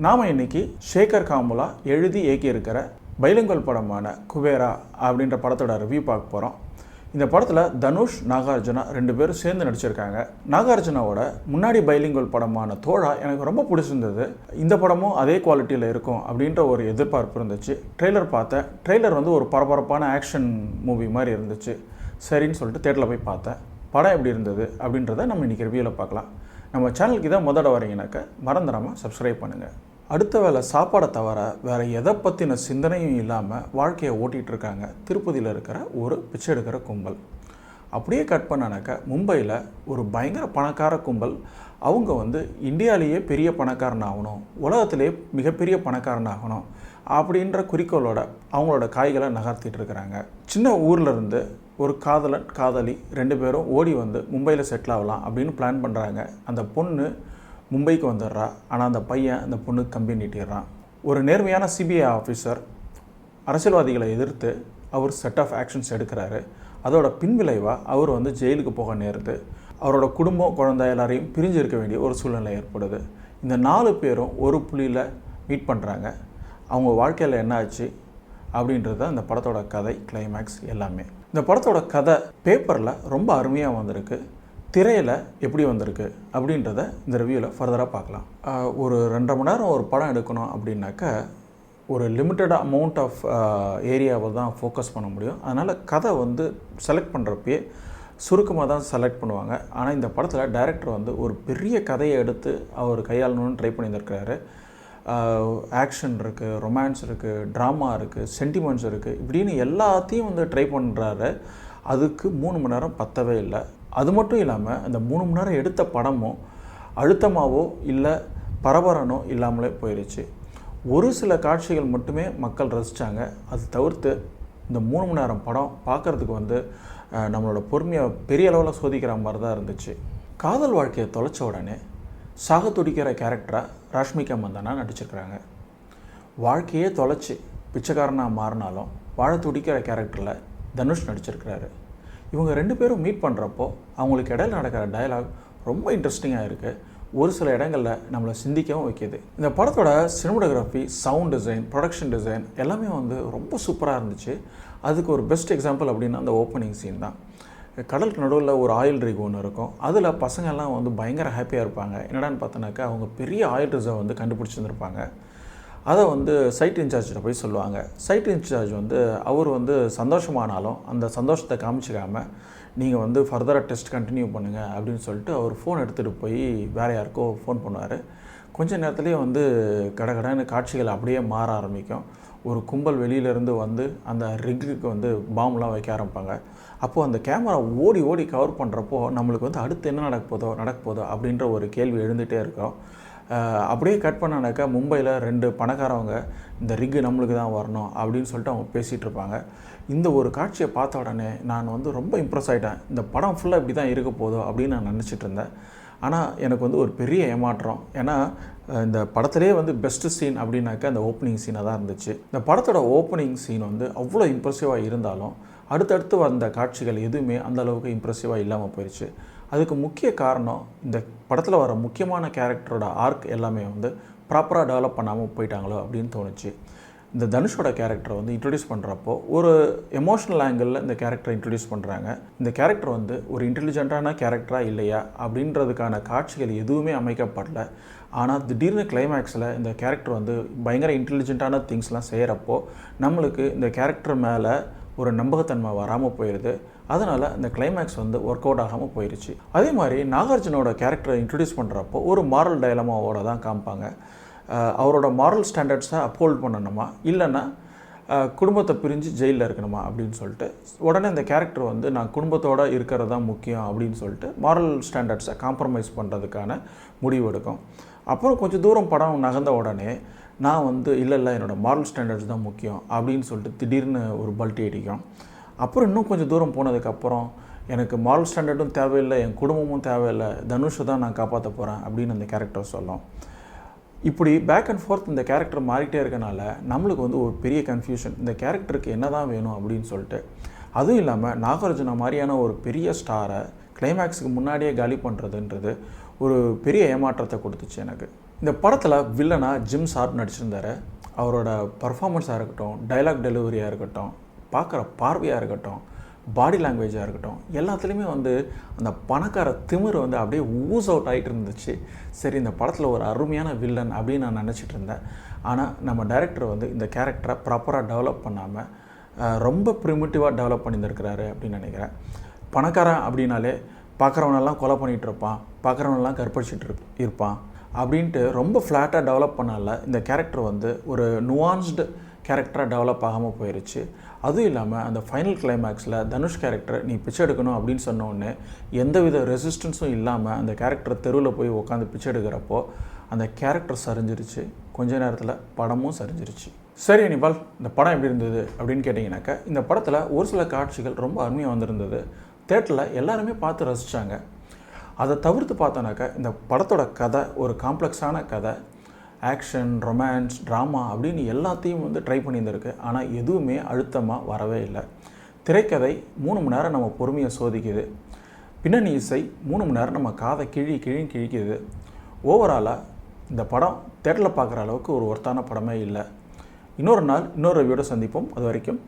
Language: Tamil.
நாம் இன்றைக்கி ஷேகர் காமுலா எழுதி இயக்கியிருக்கிற பைலிங்குவல் படமான குபேரா அப்படின்ற படத்தோட ரிவ்யூ பார்க்க போகிறோம். இந்த படத்தில் தனுஷ், நாகார்ஜுனா 2 பேரும் சேர்ந்து நடிச்சிருக்காங்க. நாகார்ஜுனாவோட முன்னாடி பைலிங்குவல் படமான தோழா எனக்கு ரொம்ப பிடிச்சிருந்தது. இந்த படமும் அதே குவாலிட்டியில் இருக்கும் அப்படின்ற ஒரு எதிர்பார்ப்பு இருந்துச்சு. ட்ரெய்லர் பார்த்தேன். ட்ரெய்லர் வந்து ஒரு பரபரப்பான ஆக்ஷன் மூவி மாதிரி இருந்துச்சு. சரின்னு சொல்லிட்டு தேட்டரில் போய் பார்த்தேன். படம் எப்படி இருந்தது அப்படின்றத நம்ம இன்றைக்கி ரிவ்யூவில் பார்க்கலாம். நம்ம சேனலுக்கு தான் முதல்ல வரீங்கனாக்க மறந்துடாமல் சப்ஸ்கிரைப் பண்ணுங்கள். அடுத்த வேளை சாப்பாடை தவிர வேறு எதை பற்றின சிந்தனையும் இல்லாமல் வாழ்க்கையை ஓட்டிகிட்ருக்காங்க திருப்பதியில் இருக்கிற ஒரு பிச்சை எடுக்கிற கும்பல். அப்படியே கட் பண்ணானாக்கா மும்பையில் ஒரு பயங்கர பணக்கார கும்பல். அவங்க வந்து இந்தியாவிலேயே பெரிய பணக்காரன் ஆகணும், உலகத்திலே மிகப்பெரிய பணக்காரன் ஆகணும் அப்படின்ற குறிக்கோளோட அவங்களோட காய்களை நகர்த்திட்டு இருக்கிறாங்க. சின்ன ஊர்லேருந்து ஒரு காதலன் காதலி 2 பேரும் ஓடி வந்து மும்பையில் செட்டில் ஆகலாம் அப்படின்னு பிளான் பண்ணுறாங்க. அந்த பொண்ணு மும்பைக்கு வந்துடுறா. ஆனால் அந்த பையன் அந்த பொண்ணுக்கு கம்பி நீட்டிடுறான். ஒரு நேர்மையான சிபிஐ ஆஃபீஸர் அரசியல்வாதிகளை எதிர்த்து அவர் செட் ஆஃப் ஆக்ஷன்ஸ் எடுக்கிறாரு. அதோட பின்விளைவாக அவர் வந்து ஜெயிலுக்கு போக நேருது. அவரோட குடும்பம், குழந்தை எல்லாரையும் பிரிஞ்சு இருக்க வேண்டிய ஒரு சூழ்நிலை ஏற்படுது. இந்த 4 பேரும் ஒரு புள்ளியில் மீட் பண்ணுறாங்க. அவங்க வாழ்க்கையில் என்ன ஆச்சு அப்படின்றது அந்த படத்தோட கதை, கிளைமேக்ஸ் எல்லாமே. இந்த படத்தோட கதை பேப்பரில் ரொம்ப அருமையாக வந்திருக்கு. திரையில் எப்படி வந்திருக்கு அப்படின்றத இந்த ரிவ்யூவில் ஃபர்தராக பார்க்கலாம். ஒரு 2.5 மணி நேரம் ஒரு படம் எடுக்கணும் அப்படின்னாக்கா ஒரு லிமிட்டட் அமௌண்ட் ஆஃப் ஏரியாவை தான் ஃபோக்கஸ் பண்ண முடியும். அதனால் கதை வந்து செலக்ட் பண்ணுறப்பயே சுருக்கமாக தான் செலக்ட் பண்ணுவாங்க. ஆனால் இந்த படத்தில் டைரக்டர் வந்து ஒரு பெரிய கதையை எடுத்து அவர் கையாளணும்னு ட்ரை பண்ணியிருக்கிறாரு. ஆக்ஷன் இருக்குது, ரொமான்ஸ் இருக்குது, ட்ராமா இருக்குது, சென்டிமெண்ட்ஸ் இருக்குது, இப்படின்னு எல்லாத்தையும் வந்து ட்ரை பண்ணுறாரு. அதுக்கு 3 மணி நேரம் பத்தவே இல்லை. அது மட்டும் இல்லாமல் அந்த 3 மணி நேரம் எடுத்த படமும் அழுத்தமாகவோ இல்லை பரபரனோ இல்லாமலே போயிடுச்சு. ஒரு சில காட்சிகள் மட்டுமே மக்கள் ரசித்தாங்க. அது தவிர்த்து இந்த 3 மணி நேரம் படம் பார்க்குறதுக்கு வந்து நம்மளோட பொறுமையை பெரிய அளவில் சோதிக்கிற மாதிரி தான் இருந்துச்சு. காதல் வாழ்க்கையை தொலைச்ச உடனே சாக துடிக்கிற கேரக்டராக ராஷ்மிகா மந்தனா நடிச்சிருக்கிறாங்க. வாழ்க்கையே தொலைச்சி பிச்சைக்காரனாக மாறினாலும் வாழ துடிக்கிற கேரக்டரில் தனுஷ் நடிச்சிருக்கிறாரு. இவங்க 2 பேரும் மீட் பண்ணுறப்போ அவங்களுக்கு இடையில நடக்கிற டயலாக் ரொம்ப இன்ட்ரெஸ்டிங்காக இருக்குது. ஒரு சில இடங்களில் நம்மளை சிந்திக்கவும் வைக்கிது. இந்த படத்தோட cinematography, sound design, production design எல்லாமே வந்து ரொம்ப சூப்பராக இருந்துச்சு. அதுக்கு ஒரு பெஸ்ட் எக்ஸாம்பிள் அப்படின்னா அந்த ஓப்பனிங் சீன் தான். கடலுக்கு நடுவில் ஒரு ஆயில் ரிக் ஒன்று இருக்கும். அதில் பசங்கள்லாம் வந்து பயங்கர ஹாப்பியாக இருப்பாங்க. என்னடான்னு பார்த்தோன்னாக்கா அவங்க பெரிய ஆயில் ரிசர்வ் வந்து கண்டுபிடிச்சிருந்துருப்பாங்க. அதை வந்து சைட் இன்சார்ஜில் போய் சொல்லுவாங்க. சைட் இன்சார்ஜ் வந்து அவர் வந்து சந்தோஷமானாலும் அந்த சந்தோஷத்தை காமிச்சிக்காமல் நீங்கள் வந்து ஃபர்தராக டெஸ்ட் கண்டினியூ பண்ணுங்கள் அப்படின்னு சொல்லிட்டு அவர் ஃபோன் எடுத்துகிட்டு போய் வேறு யாருக்கோ ஃபோன் பண்ணுவார். கொஞ்ச நேரத்துலேயே வந்து கடகடன்னு காட்சிகள் அப்படியே மாற ஆரம்பிக்கும். ஒரு கும்பல் வெளியிலேருந்து வந்து அந்த ரிக்குக்கு வந்து பாம்லாம் வைக்க ஆரம்பிப்பாங்க. அப்போது அந்த கேமரா ஓடி ஓடி கவர் பண்ணுறப்போ நம்மளுக்கு வந்து அடுத்து என்ன நடக்க போதோ அப்படின்ற ஒரு கேள்வி எழுந்துகிட்டே இருக்கும். அப்படியே கட் பண்ணானாக்கா மும்பையில் 2 பணக்காரவங்க இந்த ரிக்கு நம்மளுக்கு தான் வரணும் அப்படின்னு சொல்லிட்டு அவங்க பேசிகிட்டு இருப்பாங்க. இந்த ஒரு காட்சியை பார்த்த உடனே நான் வந்து ரொம்ப இம்ப்ரெஸ் ஆகிட்டேன். இந்த படம் ஃபுல்லாக இப்படி தான் இருக்க போதோ அப்படின்னு நான் நினச்சிட்டு இருந்தேன். ஆனால் எனக்கு வந்து ஒரு பெரிய ஏமாற்றம். ஏன்னா இந்த படத்திலே வந்து பெஸ்ட்டு சீன் அப்படின்னாக்கா அந்த ஓப்பனிங் சீனாக தான் இருந்துச்சு. இந்த படத்தோட ஓப்பனிங் சீன் வந்து அவ்வளோ இம்ப்ரெசிவாக இருந்தாலும் அடுத்தடுத்து வந்த காட்சிகள் எதுவுமே அந்தளவுக்கு இம்ப்ரெசிவாக இல்லாமல் போயிடுச்சு. அதுக்கு முக்கிய காரணம் இந்த படத்தில் வர முக்கியமான கேரக்டரோட ஆர்க் எல்லாமே வந்து ப்ராப்பராக டெவலப் பண்ணாமல் போயிட்டாங்களோ அப்படின்னு தோணுச்சு. இந்த தனுஷோட கேரக்டரை வந்து இன்ட்ரடியூஸ் பண்ணுறப்போ ஒரு எமோஷ்னல் ஆங்கிளில் இந்த கேரக்டரை இன்ட்ரடியூஸ் பண்ணுறாங்க. இந்த கேரக்டர் வந்து ஒரு இன்டெலிஜென்ட்டான கேரக்டராக இல்லையா அப்படின்றதுக்கான காட்சிகள் எதுவுமே அமைக்கப்படல. ஆனால் திடீர்னு கிளைமேக்ஸில் இந்த கேரக்டர் வந்து பயங்கர இன்டெலிஜென்ட்டான திங்ஸ்லாம் செய்கிறப்போ நம்மளுக்கு இந்த கேரக்டர் மேலே ஒரு நம்பகத்தன்மை வராமல் போயிடுது. அதனால் இந்த கிளைமேக்ஸ் வந்து ஒர்க் அவுட் ஆகாமல் போயிடுச்சு. அதே மாதிரி நாகார்ஜுனோட கேரக்டரை இன்ட்ரடியூஸ் பண்ணுறப்போ ஒரு மாரல் டைலமாவோட தான் காமிப்பாங்க. அவரோட மாரல் ஸ்டாண்டர்ட்ஸை அப்ஹோல்ட் பண்ணணுமா இல்லைன்னா குடும்பத்தை பிரிஞ்சு ஜெயிலில் இருக்கணுமா அப்படின்னு சொல்லிட்டு உடனே இந்த கேரக்டர் வந்து நான் குடும்பத்தோடு இருக்கிறது தான் முக்கியம் அப்படின்னு சொல்லிட்டு மாரல் ஸ்டாண்டர்ட்ஸை காம்ப்ரமைஸ் பண்ணுறதுக்கான முடிவு எடுக்கும். அப்புறம் கொஞ்சம் தூரம் படம் நகர்ந்த உடனே நான் வந்து இல்லை என்னோடய மாரல் ஸ்டாண்டர்ட்ஸ் தான் முக்கியம் அப்படின்னு சொல்லிட்டு திடீர்னு ஒரு பல்ட்டி அடிக்கும். அப்புறம் இன்னும் கொஞ்சம் தூரம் போனதுக்கப்புறம் எனக்கு மாரல் ஸ்டாண்டர்டும் தேவையில்லை, என் குடும்பமும் தேவையில்லை, தனுஷை தான் நான் காப்பாற்ற போகிறேன் அப்படின்னு அந்த கேரக்டர் சொல்லும். இப்படி பேக் அண்ட் ஃபோர்த் இந்த கேரக்டர் மாறிட்டே இருக்கனால நம்மளுக்கு வந்து ஒரு பெரிய கன்ஃபியூஷன், இந்த கேரக்டருக்கு என்ன தான் வேணும் அப்படின்னு சொல்லிட்டு. அதுவும் இல்லாமல் நாகார்ஜுனா மாதிரியான ஒரு பெரிய ஸ்டாரை கிளைமேக்ஸுக்கு முன்னாடியே காலி பண்ணுறதுன்றது ஒரு பெரிய ஏமாற்றத்தை கொடுத்துச்சு எனக்கு. இந்த படத்தில் வில்லனாக ஜிம் ஷார்ப் நடிச்சிருந்தார். அவரோட பர்ஃபார்மன்ஸாக இருக்கட்டும், டைலாக் டெலிவரியாக இருக்கட்டும், பார்க்குற பார்வையாக இருக்கட்டும், பாடி லாங்குவேஜாக இருக்கட்டும், எல்லாத்துலேயுமே வந்து அந்த பணக்கார திமிர் வந்து அப்படியே ஊஸ் அவுட் ஆகிட்டு இருந்துச்சு. சரி, இந்த படத்தில் ஒரு அருமையான வில்லன் அப்படின்னு நான் நினச்சிட்டு இருந்தேன். ஆனால் நம்ம டைரக்டர் வந்து இந்த கேரக்டரை ப்ராப்பராக டெவலப் பண்ணாமல் ரொம்ப ப்ரிமிட்டிவாக டெவலப் பண்ணியிருக்கிறாரு அப்படின்னு நினைக்கிறேன். பணக்காரன் அப்படின்னாலே பார்க்குறவனெல்லாம் கொலை பண்ணிகிட்டு இருப்பான், பார்க்குறவனெல்லாம் கற்பழிச்சிட்டு இருப்பான் அப்படின்ட்டு ரொம்ப ஃப்ளாட்டாக டெவலப் பண்ணல. இந்த கேரக்டர் வந்து ஒரு நுவான்ஸ்டு கேரக்டராக டெவலப் ஆகாமல் போயிடுச்சு. அதுவும் இல்லாமல் அந்த ஃபைனல் கிளைமேக்ஸில் தனுஷ் கேரக்டர் நீ பிச்சை எடுக்கணும் அப்படின்னு சொன்னோடனே எந்தவித ரெசிஸ்டன்ஸும் இல்லாமல் அந்த கேரக்டர் தெருவில் போய் உட்காந்து பிச்சை எடுக்கிறப்போ அந்த கேரக்டர் சரிஞ்சிருச்சு. கொஞ்ச நேரத்தில் படமும் சரிஞ்சிருச்சு. சரி அனிபால், இந்த படம் எப்படி இருந்தது அப்படின்னு கேட்டிங்கனாக்கா, இந்த படத்தில் ஒரு சில காட்சிகள் ரொம்ப அருமையாக வந்திருந்தது. தேட்டரில் எல்லாருமே பார்த்து ரசித்தாங்க. அதை தவிர்த்து பார்த்தோன்னாக்கா, இந்த படத்தோட கதை ஒரு காம்ப்ளெக்ஸான கதை. ஆக்ஷன், ரொமான்ஸ், ட்ராமா அப்படின்னு எல்லாத்தையும் வந்து ட்ரை பண்ணியிருந்திருக்கு. ஆனால் எதுவுமே அழுத்தமாக வரவே இல்லை. திரைக்கதை 3 மணி நேரம் நம்ம பொறுமையை சோதிக்குது. பின்னணி இசை 3 மணி நேரம் நம்ம காதை கிழிக்குது. ஓவராலாக இந்த படம் தேட்டரில் பார்க்குற அளவுக்கு ஒரு ஒர்த்தான படமே இல்லை. இன்னொரு நாள் இன்னொரு ரிவ்யூவோட சந்திப்போம். அது வரைக்கும்